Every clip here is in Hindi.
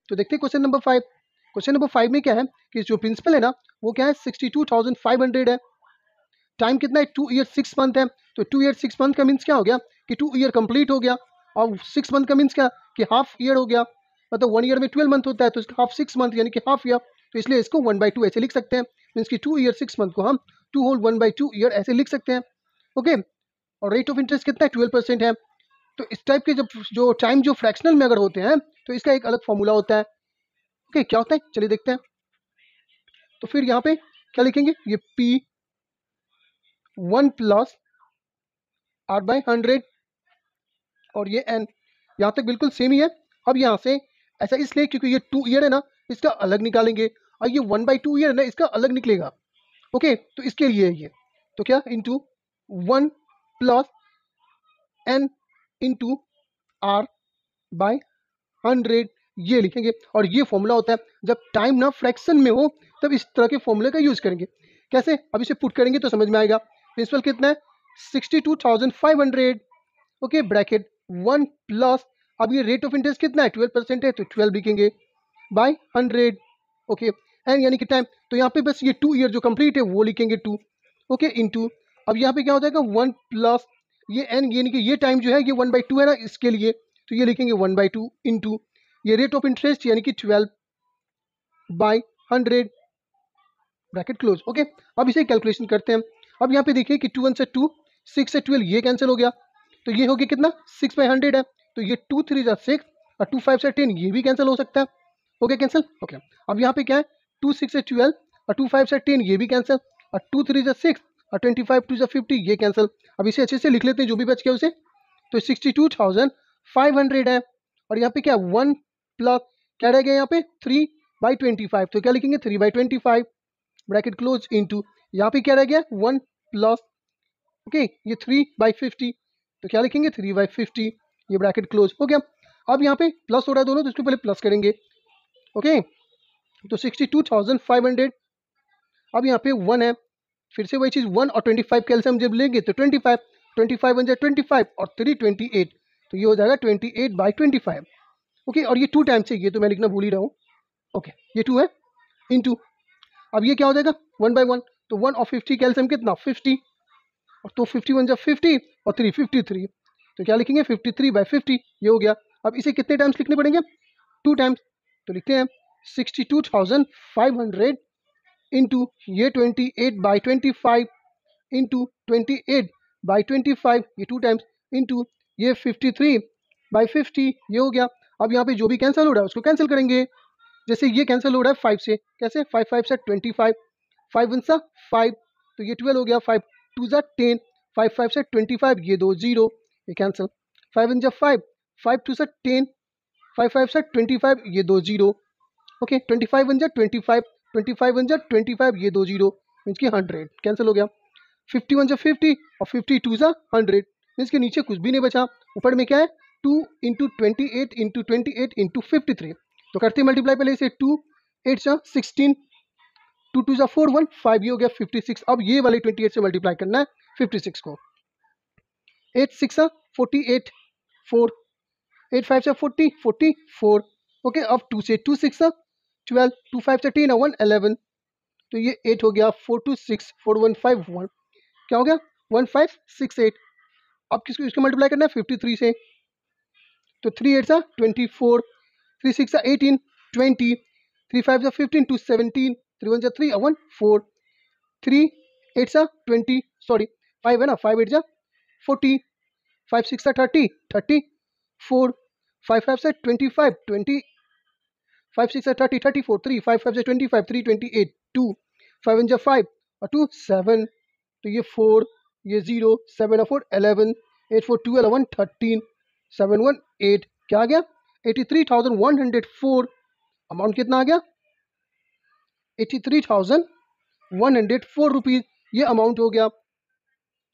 तो देखते हैं क्वेश्चन नंबर 5। क्वेश्चन नंबर 5 में क्या है कि जो प्रिंसिपल है ना वो क्या है 62,500 है। टाइम कितना है 2 ईयर 6 मंथ है। तो 2 ईयर 6 मंथ का मीन्स क्या हो गया कि 2 ईयर कंप्लीट हो गया, और 6 मंथ का मीन्स क्या कि हाफ ईयर हो गया। मतलब 1 ईयर में 12 मंथ होता है, तो इसका हाफ 6 मंथ यानी कि हाफ ईयर। तो इसलिए इसको 1/2 ऐसे लिख सकते हैं। मीन्स कि 2 ईयर 6 मंथ को हम 2 होल 1/2 ईयर ऐसे लिख सकते हैं। ओके, और रेट ऑफ इंटरेस्ट कितना है 12% है। तो इस टाइप के जो टाइम जो फ्रैक्शनल में अगर होते हैं तो इसका एक अलग फॉर्मूला होता है। ओके, क्या होता है चलिए देखते हैं। तो फिर यहाँ पे क्या लिखेंगे, ये P1 प्लस R/100 और ये N, यहाँ तक बिल्कुल सेम ही है। अब यहाँ से ऐसा इसलिए क्योंकि ये 2 ईयर है ना इसका अलग निकालेंगे, और ये 1/2 ईयर है ना इसका अलग निकलेगा। ओके, तो इसके लिए ये तो क्या into 1 plus N into R/100 ये लिखेंगे। और ये फॉर्मूला होता है जब टाइम ना फ्रैक्शन में हो तब इस तरह के फॉर्मूले का यूज करेंगे। कैसे, अब इसे पुट करेंगे तो समझ में आएगा। प्रिंसिपल कितना है 62,500। ओके, ब्रैकेट 1 प्लस, अब ये रेट ऑफ इंटरेस्ट कितना है 12% है तो 12 लिखेंगे बाय 100। ओके, एंड यानी कि टाइम, तो यहाँ पे बस ये 2 ईयर जो कंप्लीट है वो लिखेंगे 2। ओके, इंटू, अब यहाँ पे क्या हो जाएगा 1 प्लस ये एन यानी कि ये टाइम जो है ये 1/2 है ना इसके लिए, तो ये लिखेंगे 1/2 इंटू ये रेट ऑफ इंटरेस्ट यानी कि 12/100 ब्रैकेट क्लोज। ओके, अब इसे कैलकुलेशन करते हैं। अब यहाँ पे देखिए कि 2 1 से 2, 6 से 12 ये कैंसिल हो गया, तो ये हो गया कितना 6/100 है। तो ये 2 3 जा 6 और 2 5 से 10 ये भी कैंसिल हो सकता है। हो गया कैंसिल। ओके, अब यहाँ पे क्या है 2 6 से 12 और 2 5 से 10 ये भी कैंसिल, और 2 3 जा 6 और 25 2 जा 50 ये कैंसिल। अब इसे अच्छे से लिख लेते हैं जो भी बच गया उसे। तो 62,500 है, और यहाँ पे क्या 1 प्लस क्या रह गया यहाँ पे 3/25, तो क्या लिखेंगे 3/25 ब्रैकेट क्लोज इंटू यहाँ पे क्या रह गया 1 प्लस ओके ये 3/50, तो क्या लिखेंगे 3/50 ये ब्रैकेट क्लोज हो गया। अब यहाँ पे प्लस हो रहा है दोनों, तो इसको पहले प्लस करेंगे। ओके, तो 62,500, अब यहाँ पे 1 है, फिर से वही चीज़ 1 और 25 कैल्शियम जब लेंगे तो 25, 25 बन जाए 25 और 3 28, तो ये हो जाएगा 28/25। ओके, और ये 2 टाइम्स है, ये तो मैं लिखना भूल ही रहा हूँ। ओके, ये 2 है इंटू, अब ये क्या हो जाएगा 1/1, तो 1 और 50 कैल्शियम कितना 50, और तो 51 जब 50 और 3 53, तो क्या लिखेंगे 53/50 ये हो गया। अब इसे कितने टाइम्स लिखने पड़ेंगे 2 टाइम्स, तो लिखते हैं 62,500 इंटू ये 28/25 इंटू 28/25 ये 2 टाइम्स इंटू ये 53/50 ये हो गया। अब यहाँ पे जो भी कैंसिल हो रहा है उसको कैंसिल करेंगे। जैसे ये कैंसिल हो रहा है 5 से, कैसे 5 5 से 25, 5 1 सा 5, तो ये 12 हो गया, 5 2 सा 10, 5 5 से 25 ये 2 0 ये कैंसिल, 5 1 जा 5, 5 2 सा 10, 5 5 से 25 ये 2 0। ओके, 25 1 जा 25, 25 1 जा 25 ये 2 0 मीन्स की 100 कैंसिल हो गया। 51 जा 50 और 52 सा 100 मीन्स के नीचे कुछ भी नहीं बचा, ऊपर में क्या है 2 इंटू 28 इंटू 28 इंटू 53, तो करते मल्टीप्लाई पहले इसे 2 8 जा 16, 2 2 जा 4 1 5 ये हो गया 56। अब ये वाले 28 से मल्टीप्लाई करना है 56 को, 8 6 जा 48 4, 8 5 जा 40 44। ओके, अब 2 से 2 6 जा 12, 2 5 से 10 1 11, तो ये 8 हो गया, 4 2 6 4 1 5 1 क्या हो गया 1568। अब किसको इसको मल्टीप्लाई करना है 53 से, तो 3 8 जा 24, 3 6 जा 18 20, 3 5 जा 15 2 17, 3 1 जा 3 1 4, 3 8 जा 20 सॉरी 5 है ना 5 8 जा 40, 5 6 जा 30 34, 5 5 से 25 20, 5 6 जा 30 34, 3 5 5 से 25 3 28 2, 5 1 जा 5 और 2 7, तो ये 4 ये 0 7 और 4 11, 8 4 12 1 13, 7 1 8 क्या आ गया 83,104। अमाउंट कितना आ गया 83,104 रुपीज़ ये अमाउंट हो गया।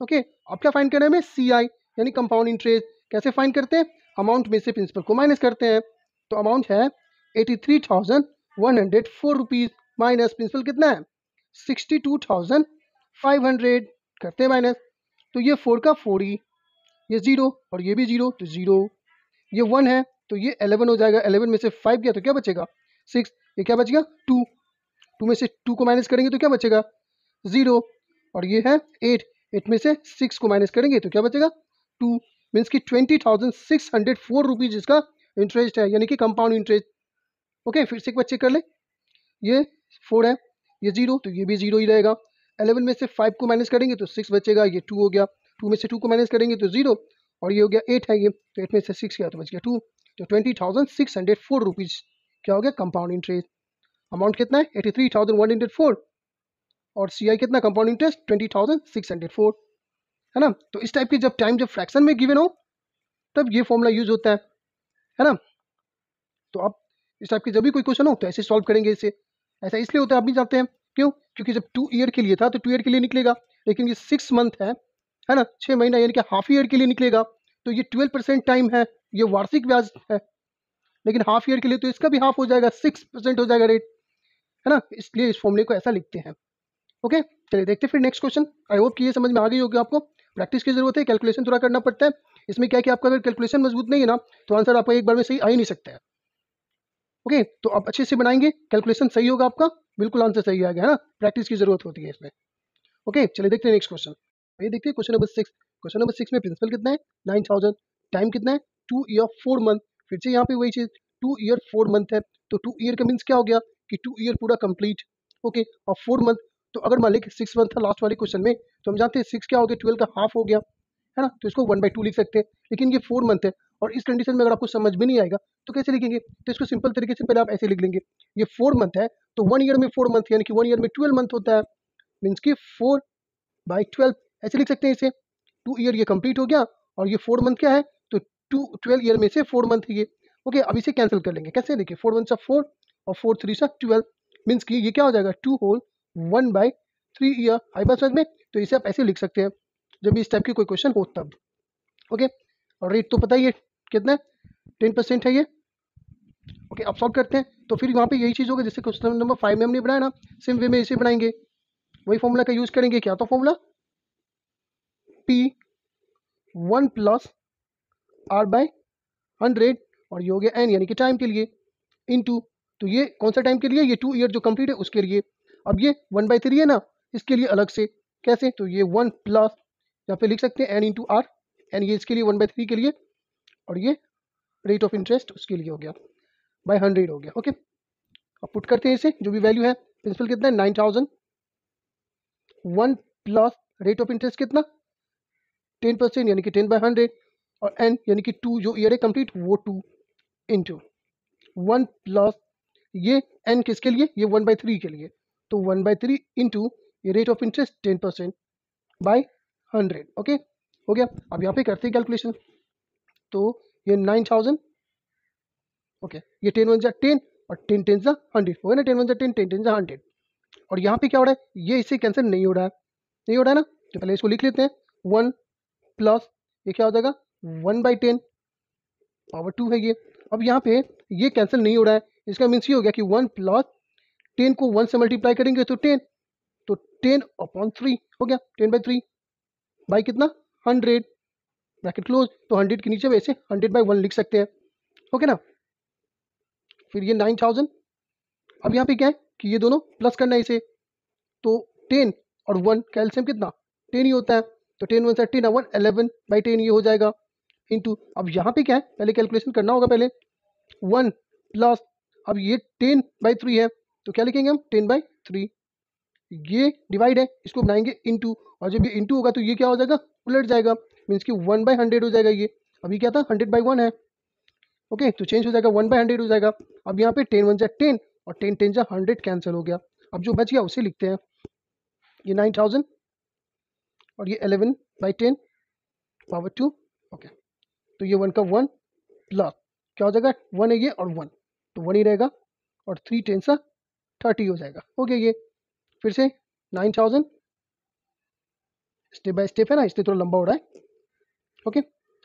ओके, अब क्या फाइंड करना है हमें CI यानी कंपाउंड इंटरेस्ट। कैसे फाइंड करते हैं, अमाउंट में से प्रिंसिपल को माइनस करते हैं, तो अमाउंट है 83,104 रुपीज़ माइनस प्रिंसिपल कितना है 62,500 करते हैं माइनस, तो ये 4 का 4 ही, ये 0 और ये भी 0 तो 0, ये 1 है तो ये 11 हो जाएगा। 11 में से 5 गया तो क्या बचेगा 6। ये क्या बच गया 2। 2 में से 2 को माइनस करेंगे तो क्या बचेगा 0। और ये है 8। 8 में से 6 को माइनस करेंगे तो क्या बचेगा 2। मीन्स कि 20,604 रुपीज इसका इंटरेस्ट है, यानी कि कंपाउंड इंटरेस्ट। ओके, फिर से एक बार चेक कर ले। ये 4 है, ये 0 तो ये भी 0 ही रहेगा। 11 में से 5 को माइनस करेंगे तो 6 बचेगा, ये 2 हो गया। 2 में से 2 को माइनस करेंगे तो 0, और ये हो गया 8 है ये, तो 8 में से 6 गया तो बच गया 2। तो 20,604 रुपीज क्या हो गया कंपाउंड इंटरेस्ट। अमाउंट कितना है 83,104, और सी आई कितना कंपाउंड इंटरेस्ट 20,604, है ना। तो इस टाइप की जब फ्रैक्शन में गिवन हो तब ये फॉर्मूला यूज होता है ना। तो आप इस टाइप की जब भी कोई क्वेश्चन हो तो ऐसे सॉल्व करेंगे इसे। ऐसा इसलिए होता है, आप भी जानते हैं क्यों, क्योंकि जब 2 ईयर के लिए था तो 2 ईयर के लिए निकलेगा, लेकिन ये 6 मंथ है ना, 6 महीना यानी कि हाफ ईयर के लिए निकलेगा, तो ये 12% टाइम है, ये वार्षिक ब्याज है। लेकिन हाफ ईयर के लिए तो इसका भी हाफ हो जाएगा, 6% हो जाएगा रेट, है ना। इसलिए इस फॉर्मूले को ऐसा लिखते हैं। ओके, चलिए देखते हैं फिर नेक्स्ट क्वेश्चन। आई होप कि ये समझ में आ गई होगी आपको। प्रैक्टिस की जरूरत है, कैलकुलेशन थोड़ा करना पड़ता है। इसमें क्या है कि आपका अगर कैलकुलेशन मजबूत नहीं है ना तो आंसर आपका एक बार में सही आ ही नहीं सकता है। ओके, तो आप अच्छे से बनाएंगे, कैलकुलेशन सही होगा आपका, बिल्कुल आंसर सही आ गया, है ना। प्रैक्टिस की जरूरत होती है इसमें। ओके, चलिए देखते हैं नेक्स्ट क्वेश्चन। ये देखिए क्वेश्चन नंबर 6। क्वेश्चन नंबर 6 में प्रिंसिपल कितना है 9,000, टाइम कितना है 2 ईयर 4 मंथ। फिर से यहाँ पे वही चीज 2 ईयर 4 मंथ है, तो 2 ईयर का मीन्स क्या हो गया कि 2 ईयर पूरा कंप्लीट। ओके, और 4 मंथ, तो अगर मान लीजिए 6 मंथ था लास्ट वाले क्वेश्चन में, तो हम जानते हैं 6 क्या हो गया 12 का हाफ हो गया, है ना। तो इसको 1/2 लिख सकते हैं, लेकिन ये 4 मंथ है, और इस कंडीशन में अगर आपको समझ में नहीं आएगा तो कैसे लिखेंगे, तो इसको सिंपल तरीके से पहले आप ऐसे लिख लेंगे, ये 4 मंथ है तो 1 ईयर में 4 मंथ यानी कि 1 ईयर में 12 मंथ होता है, मीन्स कि 4/12 ऐसे लिख सकते हैं इसे। 2 ईयर ये कंप्लीट हो गया, और ये 4 मंथ क्या है तो 12 ईयर में से 4 मंथ है ये। ओके, अब इसे कैंसिल कर लेंगे, कैसे देखिए 4 1 4 और 4 3 12, मीन्स कि ये क्या हो जाएगा 2 होल 1/3 ईयर। आई बात समझ में, तो इसे आप ऐसे लिख सकते हैं जब भी इस टाइप की कोई क्वेश्चन हो तब। ओके, और रेट तो पता ही है कितना है 10% है ये। ओके, अब सॉल्व करते हैं, तो फिर वहाँ पे यही चीज़ होगा जैसे क्वेश्चन नंबर 5 में हमने बनाया ना, सेम वे में इसे बनाएंगे, वही फॉर्मूला का यूज करेंगे। क्या तो फॉर्मूला P1 प्लस R/100, और ये हो गया n यानी कि टाइम के लिए, इनटू, तो ये कौन सा टाइम के लिए, ये 2 ईयर जो कंप्लीट है उसके लिए। अब ये 1/3 है ना, इसके लिए अलग से कैसे, तो ये 1 प्लस, यहाँ पे लिख सकते हैं n इंटू आर, एन ये इसके लिए 1/3 के लिए, और ये रेट ऑफ इंटरेस्ट उसके लिए हो गया, बाय 100 हो गया। ओके, अब पुट करते हैं इसे, जो भी वैल्यू है। प्रिंसिपल कितना है 9,000, 1 प्लस रेट ऑफ इंटरेस्ट कितना 10% यानी कि 10/100, और n यानी कि 2 जो ईयर है कंप्लीट वो 2 इंटू 1 प्लस ये n किसके लिए, ये 1/3 के लिए, तो 1/3 इंटू ये rate of interest 10% by 100। Okay, हो गया। अब यहाँ पे करते हैं कैलकुलेशन, तो ये 9,000, ओके, ये 10 1 10 और 10 10 100 हो गया ना, 10 1 10 10 10 100। और यहाँ पे क्या हो रहा है, ये इससे कैंसिल नहीं हो रहा है, नहीं हो रहा है ना, तो पहले इसको लिख लेते हैं 1 प्लस ये क्या हो जाएगा 1/10 पावर 2 है ये। अब यहाँ पे ये कैंसिल नहीं हो रहा है, इसका मीन्स ये हो गया कि 1 प्लस 10 को 1 से मल्टीप्लाई करेंगे तो 10, तो 10/3 हो गया, 10/3 बाई कितना 100, ब्रैकेट क्लोज। तो 100 के नीचे वैसे 100/1 लिख सकते हैं, ओके ना। फिर ये 9,000, अब यहाँ पे क्या है कि ये दोनों प्लस करना है इसे, तो 10 और 1 का एलसीएम कितना 10 ही होता है, तो 10 1 10 1 11/10 ये हो जाएगा, इंटू, अब यहाँ पे क्या है पहले कैलकुलेशन करना होगा, पहले 1 प्लस, अब ये 10/3 है तो क्या लिखेंगे हम 10/3, ये डिवाइड है इसको बनाएंगे इंटू, और जब ये इंटू होगा तो ये क्या हो जाएगा उलट जाएगा, मीन्स कि 1/100 हो जाएगा ये। अभी क्या था 100/1 है, ओके, तो चेंज हो जाएगा 1/100 हो जाएगा। अब यहाँ पे 10 1 10 और 10 10 100 कैंसिल हो गया। अब जो बच गया उसे लिखते हैं, ये 9,000 और ये 11/10 पावर 2, ओके, तो ये 1 का 1 प्लस क्या हो जाएगा 1 है ये और 1, तो 1 ही रहेगा, और 3 10 30 हो जाएगा, हो गया ये। फिर से 9,000, स्टेप बाय स्टेप है ना इसलिए थोड़ा लंबा हो रहा है। ओके,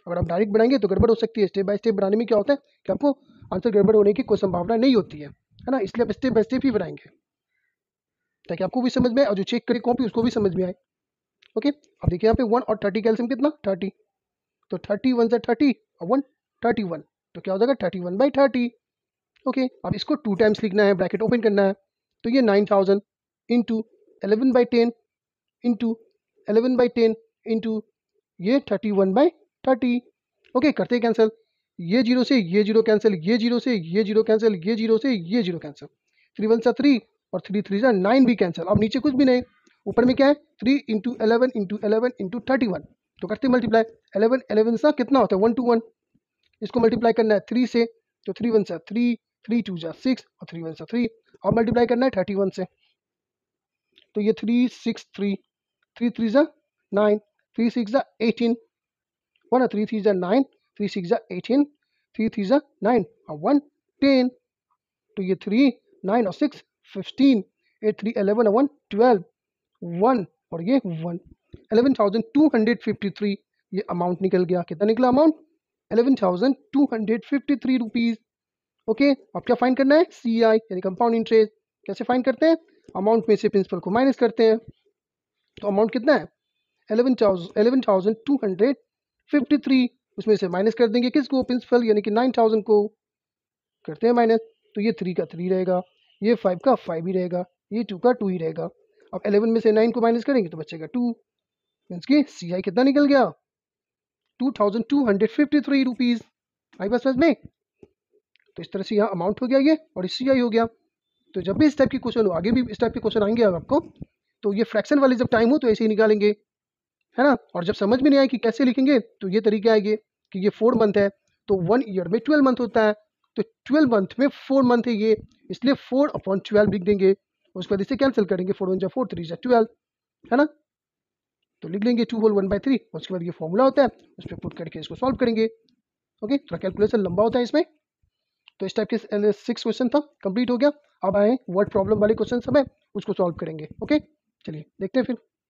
अगर आप डायरेक्ट बनाएंगे तो गड़बड़ हो सकती है, स्टेप बाय स्टेप बनाने में क्या होता है कि आपको आंसर गड़बड़ होने की कोई संभावना नहीं होती है ना, इसलिए आप स्टेप बाय स्टेप ही बनाएंगे ताकि आपको भी समझ में आए और जो चेक करे कॉपी उसको भी समझ में आए। ओके, अब देखिए यहाँ पे 1 और 30 कैल्सियम कितना 30, तो 30 1 से 30 और 1 31, तो क्या हो जाएगा 31/30। ओके, अब इसको 2 टाइम्स लिखना है, ब्रैकेट ओपन करना है, तो ये 9000 इंटू 11/10 इंटू 11/10 इंटू ये 31/30। ओके, करते कैंसिल, ये जीरो से ये जीरो कैंसिल, ये जीरो से ये जीरो कैंसिल, ये जीरो से ये जीरो कैंसिल, 3 1 3 और 3 3 9 भी कैंसिल। अब नीचे कुछ भी नहीं, ऊपर में क्या है 3 इंटू 11 इंटू 11 इंटू 31, तो करते मल्टीप्लाई, 11 11 सा कितना होता है 1 to 1, इसको मल्टीप्लाई करना है 3 से, तो 3 1 सा 3, 3 2 जा 6 और 3 1 सा 3, और मल्टीप्लाई करना है 31 से, तो ये 3 6 3, 3 3 जा 9, 3 6 जा 18, 1 3 3 जा 9, 3 6 जा 18, 3 3 जा 9 और 1 10, तो ये 3 9 और 6 15, 8 3 11 और 1 12, 1 और ये 1, 11,253 ये अमाउंट निकल गया। कितना निकला अमाउंट? 11,253 रुपीज़। ओके, अब क्या फाइंड करना है? CI यानी कंपाउंड इंटरेस्ट। कैसे फाइंड करते हैं? अमाउंट में से प्रिंसिपल को माइनस करते हैं, तो अमाउंट कितना है 11,253, उसमें से माइनस कर देंगे किसको? प्रिंसिपल यानी कि 9,000 को करते हैं माइनस, तो ये 3 का 3 रहेगा, ये 5 का 5 ही रहेगा, ये 2 का 2 ही रहेगा। अब 11 में से 9 को माइनस करेंगे तो बचेगा 2, मीन्स कि CI कितना निकल गया 2,253 रुपीज़। आई बस में, तो इस तरह से यहाँ अमाउंट हो गया ये और CI हो गया। तो जब भी इस टाइप की क्वेश्चन हो, आगे भी इस टाइप के क्वेश्चन आएंगे आपको, तो ये फ्रैक्शन वाले जब टाइम हो तो ऐसे ही निकालेंगे, है ना। और जब समझ में नहीं आए कि कैसे लिखेंगे तो ये तरीके आएंगे कि ये 4 मंथ है, तो 1 ईयर में 12 मंथ होता है, तो 12 मंथ में 4 मंथ है ये, इसलिए 4/12 लिख देंगे, उसके बाद इसे कैंसिल करेंगे, 4 1 4 3 12, है ना। तो लिख लेंगे 2 होल 1/3, उसके बाद ये फॉर्मूला होता है, उस पर पुट करके इसको सॉल्व करेंगे। ओके, थोड़ा कैलकुलेशन लंबा होता है इसमें। तो इस टाइप के 6 क्वेश्चन था, कंप्लीट हो गया। अब आए वर्ड प्रॉब्लम वाले क्वेश्चन सब है, उसको सॉल्व करेंगे। ओके, चलिए देखते हैं फिर।